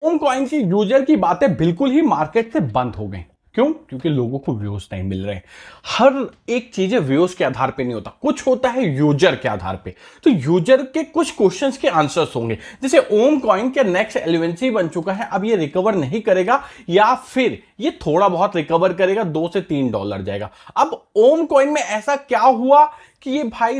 ओम coin की user की बातें बिल्कुल ही मार्केट से बंद हो गई। क्यों? क्योंकि लोगों को व्यूज नहीं मिल रहे। हर एक चीजें व्यूज के आधार पे नहीं होता, कुछ होता है यूजर के आधार पे। तो यूजर के कुछ क्वेश्चंस के आंसर्स होंगे, जैसे ओम कॉइन के नेक्स्ट एलिवेंसी बन चुका है, अब ये रिकवर नहीं करेगा या फिर ये थोड़ा बहुत रिकवर करेगा, $2 से $3 जाएगा। अब ओम कॉइन में ऐसा क्या हुआ कि ये भाई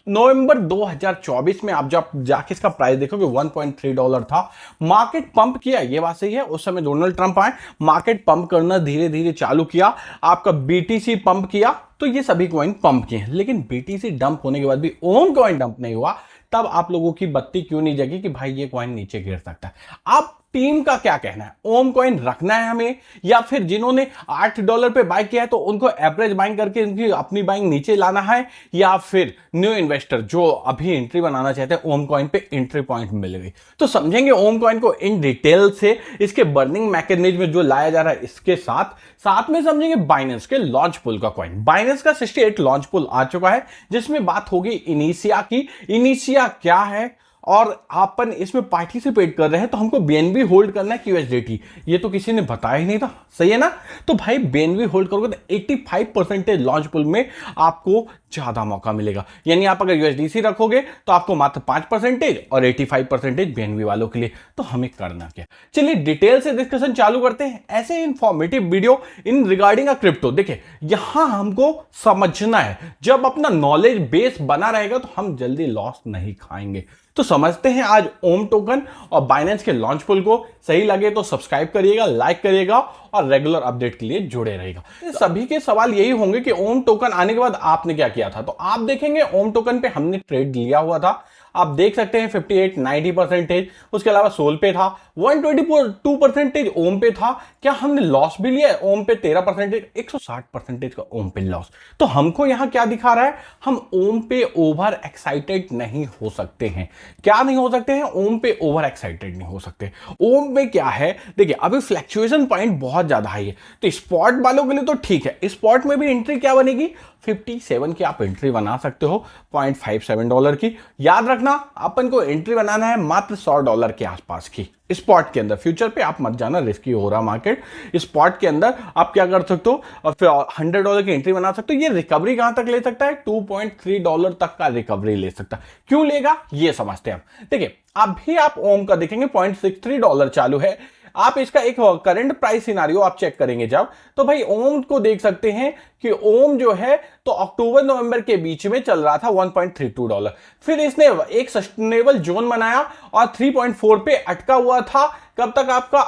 नवंबर 2024 में आप जब जाके इसका प्राइस देखोगे $1.3 था। मार्केट पंप किया, ये बात सही है, उस समय डोनाल्ड ट्रंप आए, मार्केट पंप करना धीरे धीरे चालू किया, आपका बीटीसी पंप किया, तो ये सभी कॉइन पंप किए। लेकिन बीटीसी डंप होने के बाद भी ओम कॉइन डंप नहीं हुआ। तब आप लोगों की बत्ती क्यों नहीं जगी कि भाई ये कॉइन नीचे गिर सकता है? आप टीम का क्या कहना है, ओम कॉइन रखना है हमें, या फिर जिन्होंने $8 पे बाय किया है तो उनको एवरेज बाइंग करके उनकी अपनी बाइंग नीचे लाना है, या फिर न्यू इन्वेस्टर जो अभी एंट्री बनाना चाहते हैं ओम कॉइन पे एंट्री पॉइंट मिल गई? तो समझेंगे ओम कॉइन को इन डिटेल से, इसके बर्निंग मैकेनिज्म जो लाया जा रहा है इसके साथ साथ में समझेंगे बाइनेंस के लॉन्च पुल का कॉइन। बाइनेंस का 68 लॉन्च पुल आ चुका है, जिसमें बात होगी इनिशिया की। इनिशिया क्या है और अपन इसमें पार्टिसिपेट कर रहे हैं, तो हमको बीएनबी होल्ड करना है कि यूएसडीटी, ये तो किसी ने बताया ही नहीं था, सही है ना? तो भाई बीएनबी होल्ड करोगे तो 85% लॉन्च पुल में आपको ज्यादा मौका मिलेगा। यानी आप अगर यूएसडीसी रखोगे तो आपको मात्र 5% और 85% बीएनबी वालों के लिए। तो हमें करना क्या? चलिए डिटेल से डिस्कशन चालू करते हैं। ऐसे informative video in regarding a crypto, देखिए यहां हमको समझना है, जब अपना नॉलेज बेस बना रहेगा तो हम जल्दी लॉस नहीं खाएंगे। तो समझते हैं आज ओम टोकन और बाइनेंस के लॉन्च पुल को। सही लगे तो सब्सक्राइब करिएगा, लाइक करिएगा और रेगुलर अपडेट के लिए जुड़े रहेगा। सभी के सवाल यही होंगे कि ओम टोकन आने के बाद आपने क्या किया था। तो आप देखेंगे ओम टोकन पे हमने ट्रेड लिया हुआ था, आप देख सकते हैं 58-90%। उसके अलावा सोल पे था 122% ओम पे था। क्या हमने लॉस भी लिया है? ओम पे 13%, 160% का ओम पे लॉस। तो हमको यहां क्या दिखा रहा है, हम ओम पे ओवर एक्साइटेड नहीं हो सकते हैं। क्या नहीं हो सकते हैं? ओम पे ओवर एक्साइटेड नहीं हो सकते। ओम में क्या है, देखिए अभी फ्लैक्चुएशन पॉइंट बहुत ज्यादा हाई है, तो स्पॉट वालों के लिए तो ठीक है। स्पॉट में भी एंट्री क्या बनेगी, 57 की आप एंट्री बना सकते हो, $0.57 की। याद रखना अपन को एंट्री बनाना है मात्र $100 के आसपास की स्पॉट के अंदर। फ्यूचर पे आप मत जाना, रिस्की हो रहा मार्केट। स्पॉट के अंदर आप क्या कर सकते हो, $100 की एंट्री बना सकते हो। ये रिकवरी कहां तक ले सकता है, $2.3 तक का रिकवरी ले सकता है। क्यों लेगा ये समझते हैं हम। देखिए अभी आप ओम का देखेंगे $0.63 चालू है। आप इसका एक करंट प्राइस सिनारियो आप चेक करेंगे जब, तो भाई ओम को देख सकते हैं कि ओम जो है तो अक्टूबर नवंबर के बीच में चल रहा था $1.32। फिर इसने एक सस्टेनेबल जोन बनाया और 3.4 पे अटका हुआ था। कब तक? आपका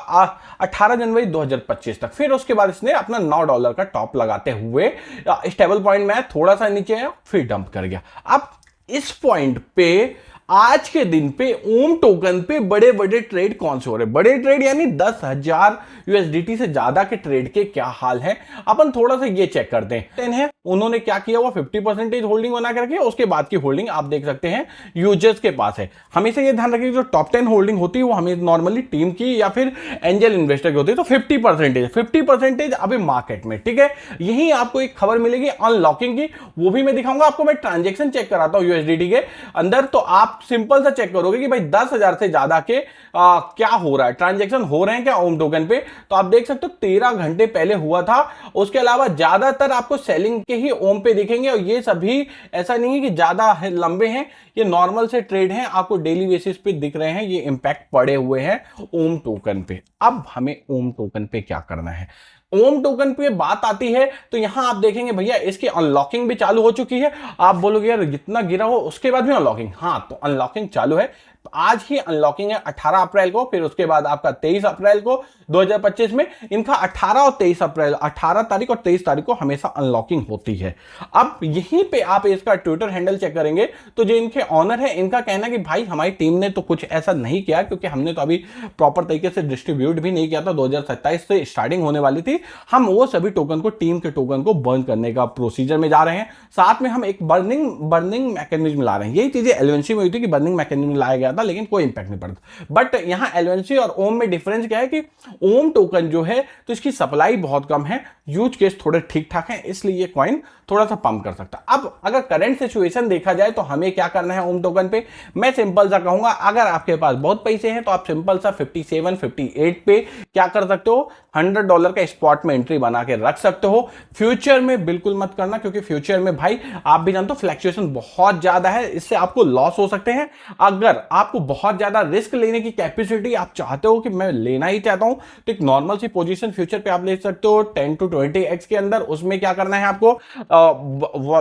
18 जनवरी 2025 तक। फिर उसके बाद इसने अपना $9 का टॉप लगाते हुए स्टेबल पॉइंट में थोड़ा सा नीचे आया, फिर डंप कर गया। अब इस पॉइंट पे आज के दिन पे ओम टोकन पे बड़े बड़े ट्रेड कौन से हो रहे? बड़े ट्रेड यानी 10,000 यूएसडीटी से ज्यादा के ट्रेड के क्या हाल है, अपन थोड़ा सा ये चेक करते हैं। 10 है, उन्होंने क्या किया हुआ 50% होल्डिंग बना के रखी है। उसके बाद की होल्डिंग आप देख सकते हैं यूजर्स के पास है। हमेशा ये ध्यान रखिए जो टॉप 10 होल्डिंग होती है वो हमें नॉर्मली टीम की या फिर एंजल इन्वेस्टर की होती है। तो 50% अभी मार्केट में, ठीक है। यही आपको एक खबर मिलेगी अनलॉकिंग की, वो भी मैं दिखाऊंगा आपको। मैं ट्रांजेक्शन चेक कराता हूं यूएसडीटी के अंदर, तो आप सिंपल सा चेक करोगे कि भाई 10,000 से ज्यादा के क्या हो रहा है, ट्रांजैक्शन हो रहे हैं क्या ओम टोकन पे। तो आप देख सकते हो 13 घंटे पहले हुआ था। उसके अलावा ज्यादातर आपको सेलिंग के ही ओम पे दिखेंगे, और ये सभी ऐसा नहीं है कि ज्यादा लंबे हैं, ये नॉर्मल से ट्रेड हैं, आपको डेली बेसिस पे दिख रहे हैं, ये इंपैक्ट पड़े हुए हैं ओम टोकन पे। अब हमें ओम टोकन पे क्या करना है, ओम टोकन पे बात आती है तो यहां आप देखेंगे भैया इसकी अनलॉकिंग भी चालू हो चुकी है। आप बोलोगे यार जितना गिरा हो उसके बाद भी अनलॉकिंग, हाँ तो अनलॉकिंग चालू है। आज ही अनलॉकिंग है 18 अप्रैल को, फिर उसके बाद आपका 23 अप्रैल को 2025 में। इनका 18 और 23 अप्रैल, 18 तारीख और 23 तारीख को हमेशा अनलॉकिंग होती है। अब यहीं पे आप इसका ट्विटर हैंडल चेक करेंगे तो जो इनके ऑनर है इनका कहना है कि भाई हमारी टीम ने तो कुछ ऐसा नहीं किया, क्योंकि हमने तो अभी प्रॉपर तरीके से डिस्ट्रीब्यूट भी नहीं किया था। 2027 से स्टार्टिंग होने वाली थी, हम वो सभी टोकन को, टीम के टोकन को बर्न करने का प्रोसीजर में जा रहे हैं। साथ में हम एक बर्निंग मैकेनिज्म ला रहे हैं। यही चीजें एलवेंसी में हुई थी कि बर्निंग मैकेनिज्म लाया गया था, लेकिन कोई इंपैक्ट नहीं पड़ता। बट यहां एलवेंसी और ओम में डिफरेंस क्या है कि ओम टोकन जो है तो इसकी सप्लाई बहुत कम है, यूज केस थोड़े ठीक ठाक है, इसलिए ये कॉइन थोड़ा सा पंप कर सकता है। अब अगर करंट सिचुएशन देखा जाए तो हमें क्या करना है ओम टोकन पे, मैं सिंपल सा कहूंगा, अगर आपके पास बहुत पैसे हैं तो आप सिंपल सा 57 58 पे क्या कर सकते हो, $100 का स्पॉट में एंट्री बना के रख सकते हो। फ्यूचर में बिल्कुल मत करना, क्योंकि फ्यूचर में भाई आप भी जानते हो फ्लैक्चुएशन बहुत ज्यादा है, इससे आपको लॉस हो सकते हैं। अगर आपको बहुत ज्यादा रिस्क लेने की कैपेसिटी आप चाहते हो कि मैं लेना ही चाहता हूं, तो एक नॉर्मल सी पोजीशन फ्यूचर पे आप ले सकते हो 10 to 20x के अंदर। उसमें क्या करना है आपको,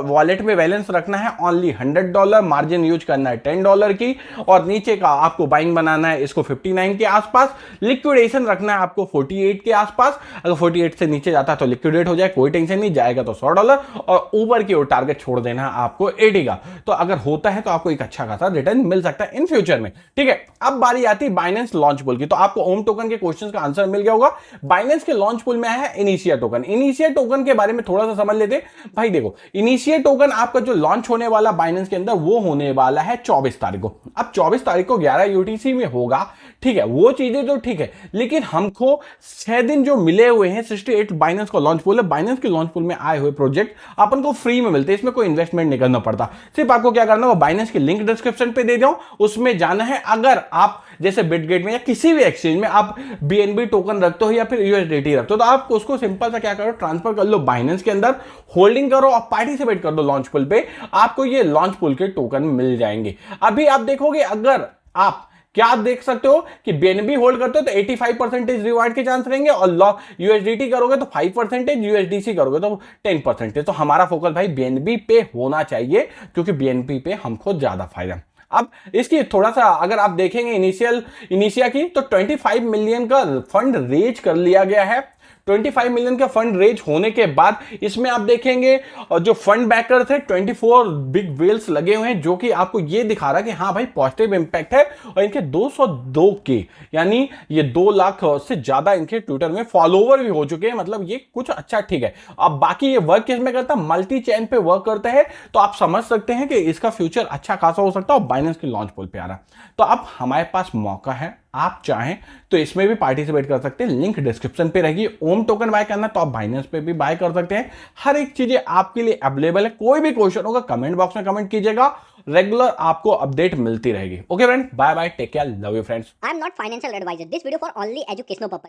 वॉलेट में बैलेंस रखना है ओनली $100, मार्जिन यूज करना है $10 की, और नीचे का आपको बाइंग बनाना है इसको 59 के आसपास, लिक्विडेशन रखना है आपको 48 के आसपास। अगर 48 से नीचे जाता है तो लिक्विडेट हो जाए, कोई टेंशन नहीं, जाएगा तो $100, और ऊपर की ओर टारगेट छोड़ देना है आपको 80 का। तो अगर होता है तो आपको एक अच्छा खासा रिटर्न मिल सकता है इन फ्यूचर में, ठीक है। अब बारी आती है बाइनेंस लॉन्च पूल की। तो आपको ओम टोकन के क्वेश्चंस का आंसर मिल गया होगा। बाइनेंस के लॉन्च पूल में आया है इनिशिया टोकन। इनिशिया टोकन के बारे में थोड़ा सा समझ लेते भाई। देखो, इनिशिया टोकन आपका जो लॉन्च होने वाला बाइनेंस के अंदर वो होने वाला है 24 तारीख को। अब 24 तारीख को 11 यूटीसी में होगा, ठीक है, वो चीजें तो ठीक है, लेकिन हमको 6 दिन जो मिले हुए हैं 68 बाइनेंस का लॉन्च पूल है। बाइनेंस के लॉन्च पूल में आए हुए प्रोजेक्ट अपन को फ्री में मिलते हैं, इसमें कोई इन्वेस्टमेंट नहीं करना पड़ता। सिर्फ आपको क्या करना है, बाइनेंस की लिंक डिस्क्रिप्शन पे दे दूं, उसमें जाना है। अगर आप जैसे बिटगेट में या किसी भी एक्सचेंज में आप बीएनबी टोकन रखते हो या फिर यूएसडीटी रखते हो, तो आप उसको सिंपल सा क्या करो, ट्रांसफर कर लो बाइनेंस के अंदर, होल्डिंग करो और पार्टिसिपेट कर दो लॉन्च पूल पे। आपको ये लॉन्च पूल के टोकन मिल जाएंगे। अभी आप देखोगे, अगर आप क्या आप देख सकते हो कि बीएनबी होल्ड करते हो तो 85% रिवार्ड के चांस रहेंगे, और यूएसडीटी करोगे तो 5%, यूएसडीसी करोगे तो 10%। तो हमारा फोकस भाई बीएनबी पे होना चाहिए, क्योंकि बीएनबी पे हमको ज्यादा फायदा। अब इसकी थोड़ा सा अगर आप देखेंगे इनिशिया की, तो 25 मिलियन का फंड रेज कर लिया गया है। 25 मिलियन का फंड रेज होने के बाद इसमें आप देखेंगे जो फंड बैकर थे 24 बिग वेल्स लगे हुए हैं, जो कि आपको ये दिखा रहा है कि हाँ भाई पॉजिटिव इंपैक्ट है। और इनके 202 के, यानी ये 2 लाख से ज्यादा इनके ट्विटर में फॉलोवर भी हो चुके हैं। मतलब ये कुछ अच्छा ठीक है। अब बाकी ये वर्क किस में करता है, मल्टी चेन पे वर्क करता है। तो आप समझ सकते हैं कि इसका फ्यूचर अच्छा खासा हो सकता है। और बाइनेंस की लॉन्च पूल पे आ रहा है, तो अब हमारे पास मौका है, आप चाहें तो इसमें भी पार्टिसिपेट कर सकते हैं। लिंक डिस्क्रिप्शन पे रहेगी। ओम टोकन बाय करना तो आप बाइनेंस पे भी बाय कर सकते हैं। हर एक चीजें आपके लिए अवेलेबल है। कोई भी क्वेश्चन होगा कमेंट बॉक्स में कमेंट कीजिएगा, रेगुलर आपको अपडेट मिलती रहेगी। Okay friend, bye bye, take care, love you friends. I am not financial advisor. This video for only educational purpose.